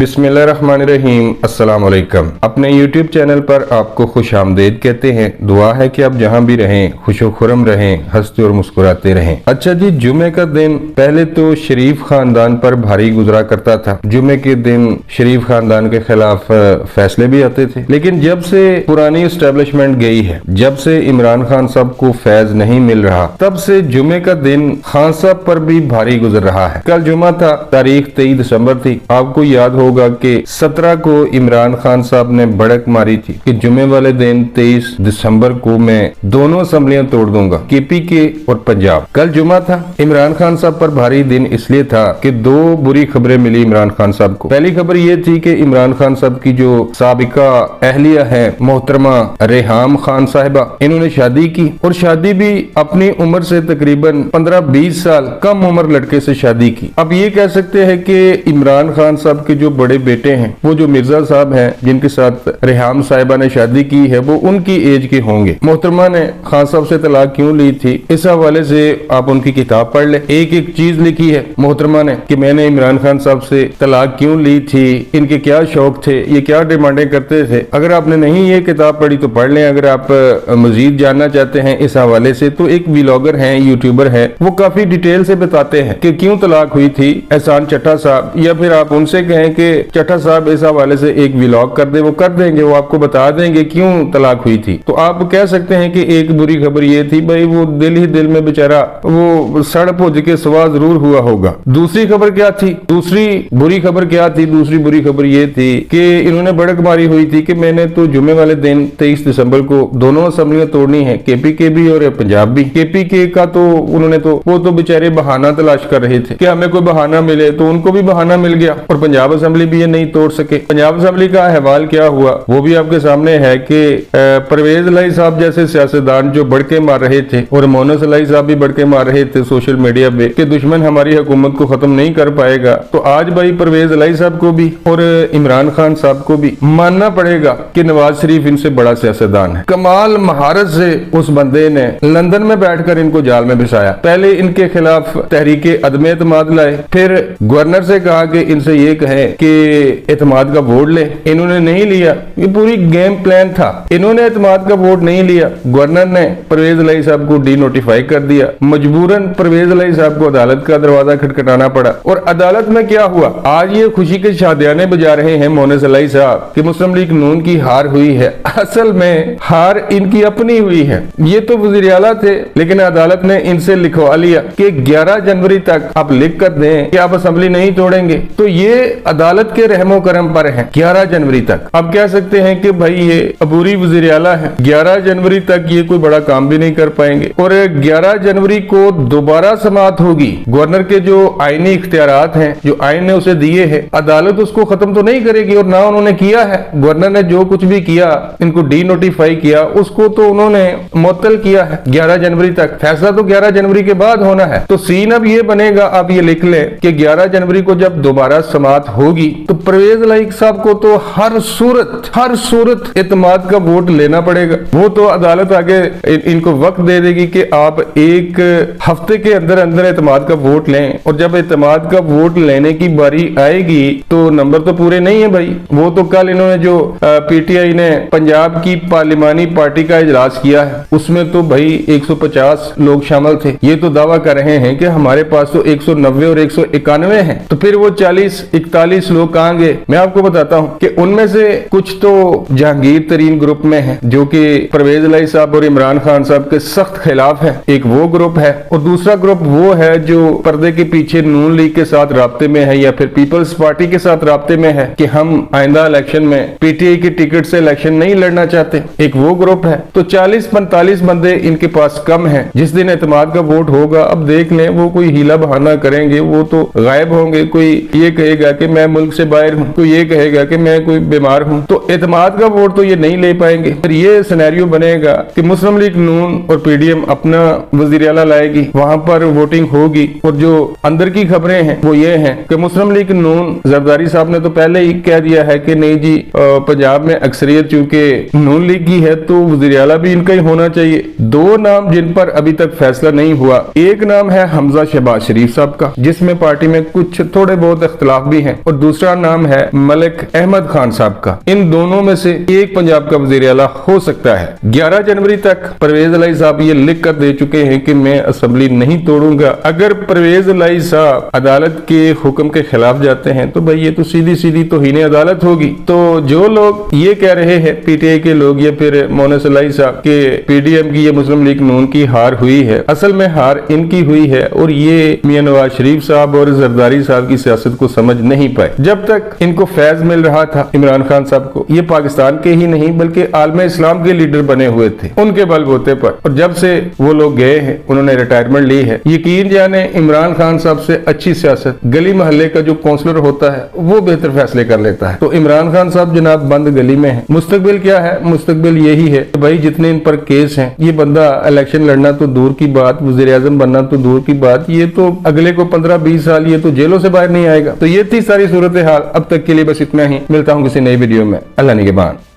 बिस्मिल्लाहिर्रहमानिर्रहीम। अस्सलाम वालेकुम। अपने YouTube चैनल पर आपको खुश आमदीद कहते हैं। दुआ है कि आप जहां भी रहें खुशो खुरम रहें, हंसते और मुस्कुराते रहें। अच्छा जी, जुमे का दिन पहले तो शरीफ खानदान पर भारी गुजरा करता था। जुमे के दिन शरीफ खानदान के खिलाफ फैसले भी आते थे, लेकिन जब से पुरानी एस्टेब्लिशमेंट गई है, जब से इमरान खान साहब को फैज नहीं मिल रहा, तब से जुमे का दिन खान साहब पर भी भारी गुजर रहा है। कल जुमा था, तारीख 23 दिसंबर थी। आपको याद होगा कि 17 को इमरान खान साहब ने बड़क मारी थी कि जुमे वाले दिन 23 दिसंबर को मैं दोनों असम्बलियां तोड़ दूंगा, केपीके और पंजाब। कल जुमा था। इमरान खान साहब पर भारी दिन इसलिए था कि दो बुरी खबरें मिली इमरान खान साहब को। पहली खबर ये थी कि इमरान खान साहब की जो साबिका अहलिया है मोहतरमा रेहाम खान साहिबा, इन्होंने शादी की और शादी भी अपनी उम्र से तकरीबन 15-20 साल कम उम्र लड़के से शादी की। अब ये कह सकते हैं कि इमरान खान साहब के जो बड़े बेटे हैं, वो जो मिर्जा साहब हैं जिनके साथ रेहाम साहिबा ने शादी की है, वो उनकी एज के होंगे। मोहतरमा ने खान साहब से तलाक क्यों ली थी, इस हवाले से आप उनकी किताब पढ़ ले। एक एक चीज लिखी है मोहतरमा ने कि मैंने इमरान खान साहब से तलाक क्यों ली थी, इनके क्या शौक थे, ये क्या डिमांडें करते थे। अगर आपने नहीं ये किताब पढ़ी तो पढ़ लें। अगर आप मजीद जानना चाहते हैं इस हवाले से, तो एक व्लॉगर हैं, यूट्यूबर हैं, वो काफी डिटेल से बताते हैं कि क्यों तलाक हुई थी। एहसान चट्टा साहब, या फिर आप उनसे कहें कि चट्टा साहब इस हवाले से एक व्लॉग कर दे, वो कर देंगे, वो आपको बता देंगे क्यों तलाक हुई थी। तो आप कह सकते हैं कि एक बुरी खबर ये थी, भाई वो दिल ही दिल में बेचारा वो सड़ भुज के सवा जरूर हुआ होगा। दूसरी खबर क्या थी, दूसरी बुरी खबर क्या थी, दूसरी बुरी खबर ये थी कि इन्होंने बड़क मारी हुई थी कि मैंने तो जुमे वाले दिन 23 दिसंबर को दोनों असम्बलियां तोड़नी है, केपीके भी और पंजाब भी। केपीके का तो उन्होंने तो वो तो बेचारे बहाना तलाश कर रहे थे कि हमें कोई बहाना मिले, तो उनको भी बहाना मिल गया और पंजाब असेंबली भी ये नहीं तोड़ सके। पंजाब असेंबली का अहवाल क्या हुआ वो भी आपके सामने है कि परवेज लाई साहब जैसे सियासतदान जो बढ़के मार रहे थे और मोनस लाई साहब भी बढ़के मार रहे थे सोशल मीडिया पे कि दुश्मन हमारी हुकूमत को खत्म नहीं कर पाएगा, तो आज भाई परवेज लाई साहब को भी और इमरान खान साहब को भी मानना पड़ेगा कि नवाज शरीफ इनसे बड़ा सियासतदान है। कमाल महारत से उस बंदे ने लंदन में बैठकर इनको जाल में बिछाया। पहले इनके खिलाफ तहरीके अदम एतमाद लाए, फिर गवर्नर से कहा कि इनसे ये कहे कि एतमाद का वोट ले, इन्होंने नहीं लिया। ये पूरी गेम प्लान था। इन्होंने एतमाद का वोट नहीं लिया, गवर्नर ने परवेज लाई साहब को डी नोटिफाई कर दिया। मजबूरन परवेज लाई साहब को अदालत का दरवाजा खटखटाना पड़ा और अदालत में क्या हुआ, आज ये खुशी के शादियाने बजा रहे हैं मोनस लाई साहब कि मुस्लिम लीग नून की हार हुई है। असल में हार इनकी अपनी हुई है। ये तो वज़ीर आला थे, लेकिन अदालत ने इनसे लिखवा लिया कि 11 जनवरी तक आप लिख कर दें कि आप असेंबली नहीं तोड़ेंगे, तो ये अदालत के रहमो करम पर है 11 जनवरी तक। अब कह सकते हैं कि भाई ये अबूरी वज़ीर आला है, 11 जनवरी तक ये कोई बड़ा काम भी नहीं कर पाएंगे और 11 जनवरी को दोबारा समाअत होगी। गवर्नर के जो आईनी इख्तियारात हैं, जो आइन ने उसे दिए हैं, अदालत उसको खत्म तो नहीं करेगी और ना उन्होंने किया है। गवर्नर ने जो कुछ भी किया, इनको डी नोटिफाई किया, उसको तो उन्होंने मुअत्तल किया है 11 जनवरी तक। फैसला तो 11 जनवरी के बाद होना है। तो सीन अब ये बनेगा, आप ये लिख लें कि 11 जनवरी को जब दोबारा समाअत होगी तो परवेज लाइक साहब को तो हर सूरत एतमाद का वोट लेना पड़ेगा। वो तो अदालत आगे इनको वक्त दे देगी कि आप एक हफ्ते के अंदर अंदर एतमाद का वोट लें, और जब एतमाद का वोट लेने की बारी आएगी तो नंबर तो पूरे नहीं है भाई। वो तो कल इन्होंने जो पीटीआई ने पंजाब की पार्लिमानी पार्टी का इजलास किया है, उसमें तो भाई 150 लोग शामिल थे। ये तो दावा कर रहे हैं कि हमारे पास तो 190 और 191 हैं, तो फिर वो 40-41 लोग कहाँ गए। मैं आपको बताता हूँ कि उनमें से कुछ तो जहांगीर तरीन ग्रुप में है, जो कि परवेज लाई साहब और इमरान खान साहब के सख्त खिलाफ है। एक वो ग्रुप है और दूसरा ग्रुप वो है जो पर्दे के पीछे नून लीग के साथ राब्ते में है या फिर पीपल्स पार्टी के साथ राब्ते में है कि हम आइंदा इलेक्शन में पीटीआई की टिकट से इलेक्शन नहीं लड़ना चाहते। एक वो ग्रुप है। तो 40-45 बंदे इनके पास कम है। जिस दिन एतमाद का वोट होगा, अब देख लें, वो कोई हीला बहाना करेंगे, वो तो गायब होंगे। कोई ये कहेगा कि मैं मुल्क से बाहर हूँ, कोई ये कहेगा कि मैं कोई बीमार हूँ, तो एतमाद का वोट तो ये नहीं ले पाएंगे। फिर ये सिनेरियो बनेगा कि मुस्लिम लीग नून और पीडीएम अपना वज़ीर आला लाएगी, वहां पर वोटिंग होगी। और जो अंदर की खबरें हैं वो ये हैं कि मुस्लिम लीग नून, जरदारी साहब ने तो पहले ही कह दिया है कि नहीं जी, पंजाब में अक्सरियत चूंकि नून लीग की है तो वज़ीर आला भी इनका ही होना चाहिए। दो नाम जिन पर अभी तक फैसला नहीं हुआ, एक नाम है हमजा शहबाज शरीफ साहब का, जिसमें पार्टी में कुछ थोड़े बहुत इख्तलाफ भी हैं, और दूसरा नाम है मलिक अहमद खान साहब का। इन दोनों में से एक पंजाब का वजीर आला हो सकता है। 11 जनवरी तक परवेज इलाही साहब ये लिख कर दे चुके हैं कि मैं असेंबली नहीं तोड़ूंगा। अगर परवेज इलाही साहब अदालत के हुक्म के खिलाफ जाते हैं तो भाई ये तो सीधी सीधी तौहीन अदालत होगी। तो जो लोग ये कह रहे हैं पीटीआई के लोग या फिर मोनस इलाही साहब के पीडीएम की या मुस्लिम लीग नून की हार हुई है, असल में हार इनकी हुई है और ये मियां नवाज शरीफ साहब और जरदारी साहब की सियासत को समझ नहीं पाए। जब तक इनको फैज मिल रहा था इमरान खान साहब को, ये पाकिस्तान के ही नहीं बल्कि आलम इस्लाम के लीडर बने हुए थे उनके बलबूते पर, और जब से वो लोग गए हैं उन्होंने रिटायरमेंट ली है, यकीन जाने इमरान खान साहब से अच्छी सियासत गली मोहल्ले का जो काउंसलर होता है वो बेहतर फैसले कर लेता है। तो इमरान खान साहब जनाब बंद गली में है। मुस्तकबिल क्या है? मुस्तकबिल यही है भाई जितने इन पर केस हैं, ये बंदा इलेक्शन लड़ना तो दूर की बात, वजीर आजम बनना तो दूर की बात, ये तो अगले को 15-20 साल ये तो जेलों से बाहर नहीं आएगा। तो ये थी सारी सूरत हाल। अब तक के लिए बस इतना ही, मिलता हूँ किसी नई वीडियो में। अल्लाह निगहबान।